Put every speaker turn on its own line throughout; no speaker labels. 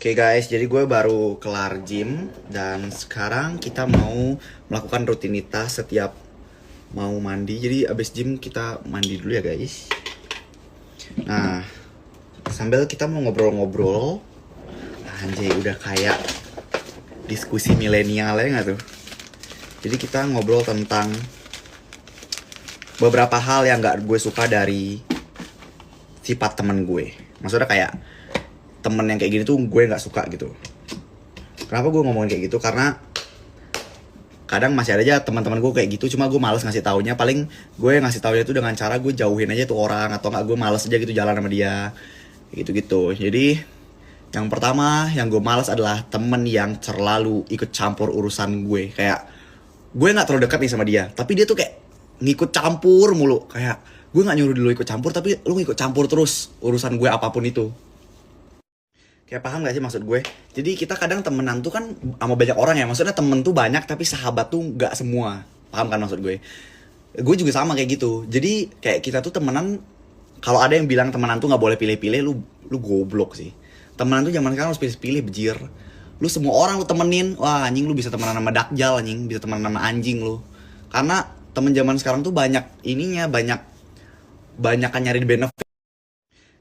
Oke guys, jadi gue baru kelar gym dan sekarang kita mau melakukan rutinitas setiap mau mandi. Jadi abis gym kita mandi dulu ya guys. Nah, sambil kita mau ngobrol-ngobrol. Anjay, udah kayak diskusi milenial ya nggak tuh? Jadi kita ngobrol tentang beberapa hal yang nggak gue suka dari sifat temen gue. Maksudnya kayak temen yang kayak gini tuh gue nggak suka gitu. Kenapa gue ngomongin kayak gitu? Karena kadang masih ada aja teman-teman gue kayak gitu, cuma gue males ngasih taunya. Paling gue ngasih taunya itu dengan cara gue jauhin aja tuh orang, atau nggak gue males aja gitu jalan sama dia, gitu-gitu. Jadi yang pertama yang gue males adalah temen yang terlalu ikut campur urusan gue. Kayak gue nggak terlalu dekat nih sama dia, tapi dia tuh kayak ngikut campur mulu. Kayak gue nggak nyuruh dulu ikut campur, tapi lu ngikut campur terus urusan gue apapun itu. Kayak paham gak sih maksud gue? Jadi kita kadang temenan tuh kan sama banyak orang ya. Maksudnya temen tuh banyak tapi sahabat tuh gak semua. Paham kan maksud gue? Gue juga sama kayak gitu. Jadi kayak kita tuh temenan. Kalau ada yang bilang temenan tuh gak boleh pilih-pilih, lu goblok sih. Temenan tuh zaman sekarang harus pilih-pilih, bejir. Lu semua orang lu temenin. Wah anjing, lu bisa temenan sama dakjal anjing. Bisa temenan sama anjing lu. Karena temen zaman sekarang tuh banyak ininya. Banyak nyari benefit.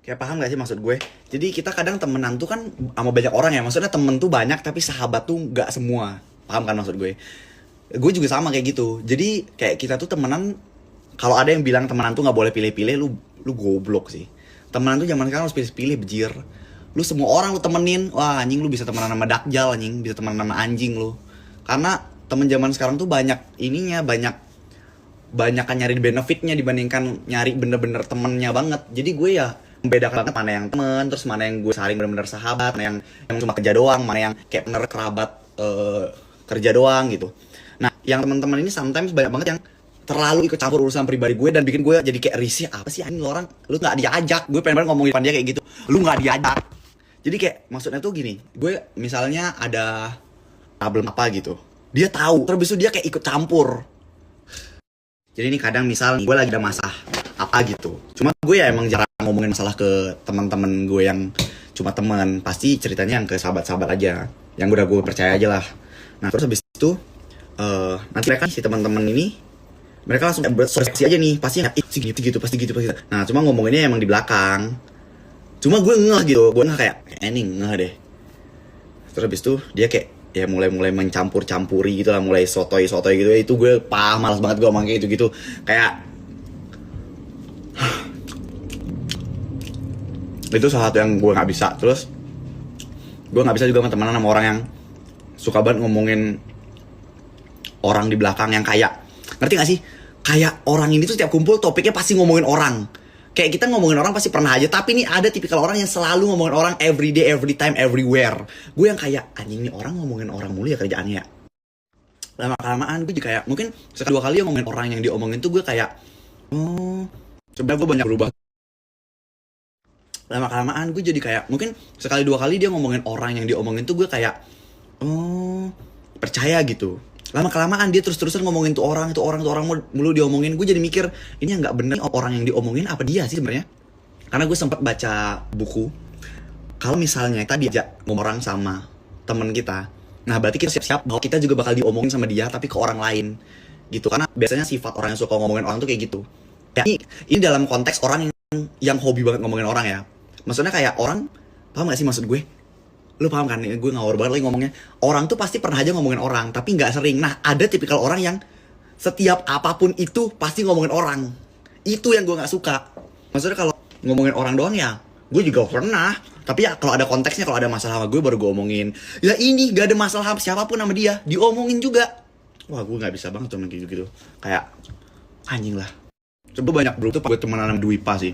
Kayak paham gak sih maksud gue? Jadi kita kadang temenan tuh kan sama banyak orang ya. Maksudnya temen tuh banyak tapi sahabat tuh gak semua. Paham kan maksud gue? Gue juga sama kayak gitu. Jadi kayak kita tuh temenan. Kalau ada yang bilang temenan tuh gak boleh pilih-pilih, lu goblok sih. Temenan tuh zaman sekarang harus pilih-pilih, bejir. Lu semua orang lu temenin. Wah anjing, lu bisa temenan sama dakjal anjing. Bisa temenan sama anjing lu. Karena temen zaman sekarang tuh banyak ininya. Banyak nyari benefitnya dibandingkan nyari bener-bener temennya banget. Jadi gue ya membedakan banget mana yang temen, terus mana yang gue saling bener-bener sahabat, mana yang cuma kerja doang, mana yang kayak bener kerabat kerja doang gitu. Nah, yang teman-teman ini sometimes banyak banget yang terlalu ikut campur urusan pribadi gue dan bikin gue jadi kayak risih. Apa sih ini orang, lu nggak diajak. Gue pengen banget ngomongin depan dia kayak gitu, lu nggak diajak. Jadi kayak maksudnya tuh gini, gue misalnya ada problem apa gitu, dia tahu, terus itu dia kayak ikut campur. Jadi ini kadang misal gue lagi ada masalah apa gitu, cuma gue ya emang jarang ngomongin masalah ke teman-teman gue yang cuma teman. Pasti ceritanya yang ke sahabat-sahabat aja, yang udah gue percaya aja lah. Nah terus habis itu nanti mereka si teman-teman ini mereka langsung bersosialisasi aja nih, pasti gitu pasti gitu. Nah cuma ngomonginnya emang di belakang, cuma gue ngeh gitu, gue ngeh kayak ini ngeh deh. Terus habis itu dia kayak ya mulai mencampur-campuri gitu lah, mulai sotoy gitu. Itu gue malas banget gue ngomong kayak gitu kayak itu salah satu yang gue nggak bisa. Terus gue nggak bisa juga temenan sama orang yang suka banget ngomongin orang di belakang, yang kayak ngerti gak sih, kayak orang ini tuh setiap kumpul topiknya pasti ngomongin orang. Kayak kita ngomongin orang pasti pernah aja, tapi nih ada tipikal orang yang selalu ngomongin orang every day, every time, everywhere. Gue yang kayak anjing, nih orang ngomongin orang mulu ya kerjaannya ya. Lama-kelamaan gue juga kayak mungkin sekali dua kali yang ngomongin orang yang diomongin tuh gue kayak sebenarnya gue banyak berubah. Lama-kelamaan gue jadi kayak mungkin sekali dua kali dia ngomongin orang yang diomongin tuh gue kayak percaya gitu. Lama-kelamaan dia terus-terusan ngomongin tuh orang mulu diomongin. Gue jadi mikir ini yang nggak bener, orang yang diomongin apa dia sih sebenarnya. Karena gue sempat baca buku, kalau misalnya tadi aja ngomong orang sama temen kita, nah berarti kita siap-siap bahwa kita juga bakal diomongin sama dia tapi ke orang lain gitu. Karena biasanya sifat orang yang suka ngomongin orang tuh kayak gitu ya. Ini dalam konteks orang yang hobi banget ngomongin orang ya. Maksudnya kayak orang, paham gak sih maksud gue? Lu paham kan? Gue ngawur banget lagi ngomongnya. Orang tuh pasti pernah aja ngomongin orang, tapi gak sering. Nah ada tipikal orang yang setiap apapun itu pasti ngomongin orang. Itu yang gue gak suka. Maksudnya kalau ngomongin orang doang ya gue juga pernah, tapi ya kalau ada konteksnya, kalau ada masalah sama gue baru gue omongin. Ya ini gak ada masalah sama siapapun sama dia, diomongin juga. Wah gue gak bisa banget temen gitu-gitu. Kayak anjing lah. Coba banyak bro tuh gue temenan sama Dwi Pa sih.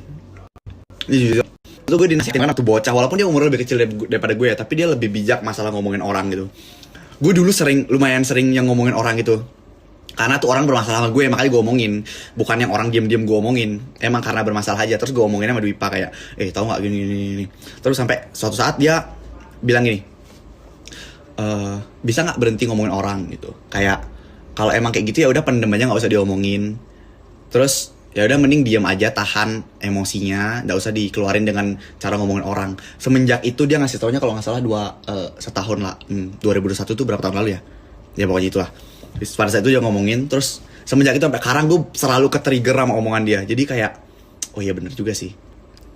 Itu gue dinasihatin kan waktu bocah, walaupun dia umurnya lebih kecil daripada gue ya, tapi dia lebih bijak masalah ngomongin orang gitu. Gue dulu lumayan sering yang ngomongin orang gitu, karena tuh orang bermasalah sama gue, makanya gue omongin. Bukan yang orang diem-diem gue omongin, emang karena bermasalah aja. Terus gue omongin sama Dwi Pa kayak tahu nggak gini. Terus sampai suatu saat dia bilang gini, bisa nggak berhenti ngomongin orang gitu. Kayak kalau emang kayak gitu ya udah pendem aja, nggak usah diomongin. Terus ya udah mending diam aja, tahan emosinya, nggak usah dikeluarin dengan cara ngomongin orang. Semenjak itu dia ngasih taunya kalau nggak salah setahun lah, 2021 tuh berapa tahun lalu ya pokoknya itulah. Terus pada saat itu dia ngomongin, terus semenjak itu sampai sekarang gue selalu ke-trigger sama omongan dia. Jadi kayak oh iya bener juga sih.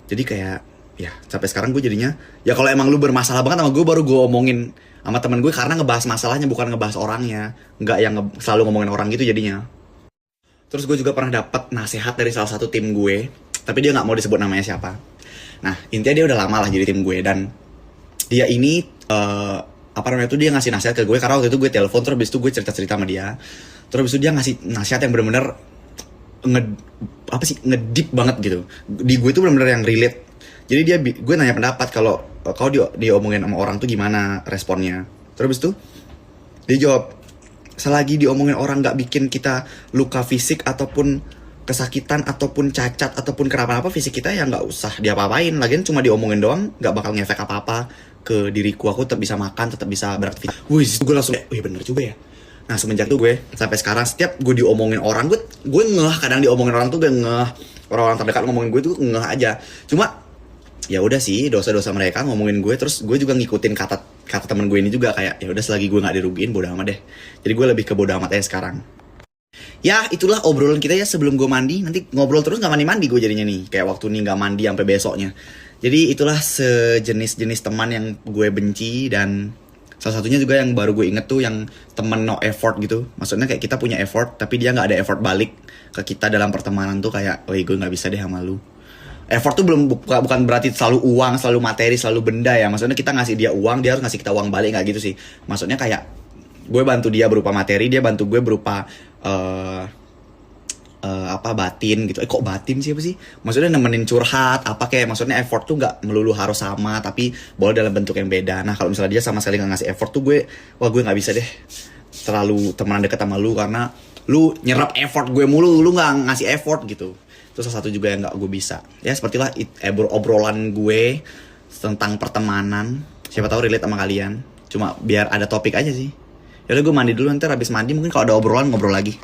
Jadi kayak ya sampai sekarang gue jadinya ya kalau emang lu bermasalah banget sama gue, baru gue omongin sama temen gue, karena ngebahas masalahnya bukan ngebahas orangnya, nggak yang selalu ngomongin orang gitu jadinya. Terus gue juga pernah dapat nasihat dari salah satu tim gue, tapi dia nggak mau disebut namanya siapa. Nah intinya dia udah lama lah jadi tim gue, dan dia ini apa namanya tuh, dia ngasih nasihat ke gue karena waktu itu gue telepon, terus habis itu gue cerita sama dia, terus habis itu dia ngasih nasihat yang bener-bener ngedeep banget gitu. Di gue itu bener-bener yang relate. Jadi gue nanya pendapat kalau kau diomongin sama orang tuh gimana responnya. Terus habis itu dia jawab, selagi diomongin orang gak bikin kita luka fisik ataupun kesakitan ataupun cacat ataupun kenapa-napa fisik kita, ya gak usah diapa-apain. Lagian cuma diomongin doang gak bakal ngefek apa-apa ke diriku. Aku tetap bisa makan, tetap bisa beraktivitas. Wih, gue langsung wih bener juga ya. Nah semenjak itu gue sampai sekarang setiap gue diomongin orang, gue ngeh. Kadang diomongin orang tuh gue ngeh, orang-orang terdekat ngomongin gue tuh ngeh aja. Cuma ya udah sih, dosa-dosa mereka ngomongin gue, terus gue juga ngikutin kata temen gue ini juga, kayak ya udah selagi gue nggak dirugiin bodo amat deh. Jadi gue lebih ke bodo amat aja sekarang. Ya itulah obrolan kita ya sebelum gue mandi. Nanti ngobrol terus nggak mandi gue jadinya nih, kayak waktu nih nggak mandi sampai besoknya. Jadi itulah sejenis teman yang gue benci, dan salah satunya juga yang baru gue inget tuh yang temen no effort gitu. Maksudnya kayak kita punya effort tapi dia nggak ada effort balik ke kita dalam pertemanan tuh, kayak woi gue nggak bisa deh sama lu. Effort tuh bukan berarti selalu uang, selalu materi, selalu benda ya. Maksudnya kita ngasih dia uang, dia harus ngasih kita uang balik, nggak gitu sih. Maksudnya kayak gue bantu dia berupa materi, dia bantu gue berupa batin gitu. Kok batin sih apa sih? Maksudnya nemenin curhat apa, kayak maksudnya effort tuh nggak melulu harus sama, tapi boleh dalam bentuk yang beda. Nah kalau misalnya dia sama sekali nggak ngasih effort tuh gue nggak bisa deh terlalu temenan deket sama lu, karena lu nyerap effort gue mulu, lu nggak ngasih effort gitu. Itu salah satu juga yang gak gue bisa. Ya sepertilah obrolan gue tentang pertemanan. Siapa tahu relate sama kalian. Cuma biar ada topik aja sih. Yaudah gue mandi dulu, ntar habis mandi mungkin kalau ada obrolan ngobrol lagi.